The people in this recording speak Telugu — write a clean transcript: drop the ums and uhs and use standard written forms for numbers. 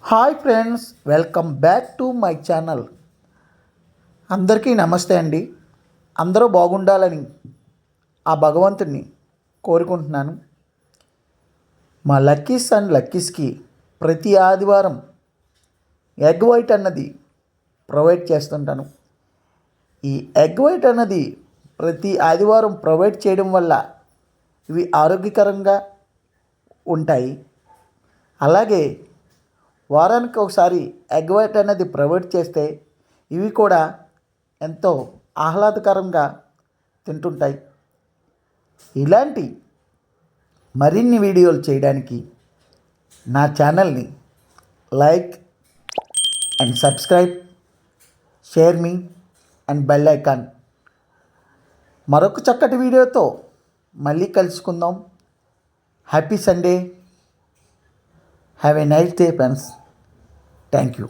Hi friends, welcome back to my channel. అందరికీ నమస్తే అండి. అందరూ బాగుండాలని ఆ భగవంతుడిని కోరుకుంటున్నాను. మా లక్కీస్ అండ్ లక్కీస్కి ప్రతి ఆదివారం ఎగ్ వైట్ అన్నది ప్రొవైడ్ చేస్తుంటాను. ఈ ఎగ్ వైట్ అన్నది ప్రతి ఆదివారం ప్రొవైడ్ చేయడం వల్ల ఇవి ఆరోగ్యకరంగా ఉంటాయి. అలాగే వారానికి ఒకసారి ఎగ్ వైట్ అనేది ప్రొవైడ్ చేస్తే ఇవి కూడా ఎంతో ఆహ్లాదకరంగా తింటుంటాయి. ఇలాంటి మరిన్ని వీడియోలు చేయడానికి నా ఛానల్ని like and subscribe, share me and bell icon. మరొక చక్కటి వీడియోతో మళ్ళీ కలుసుకుందాం. Happy Sunday. Have a nice day friends. Thank you.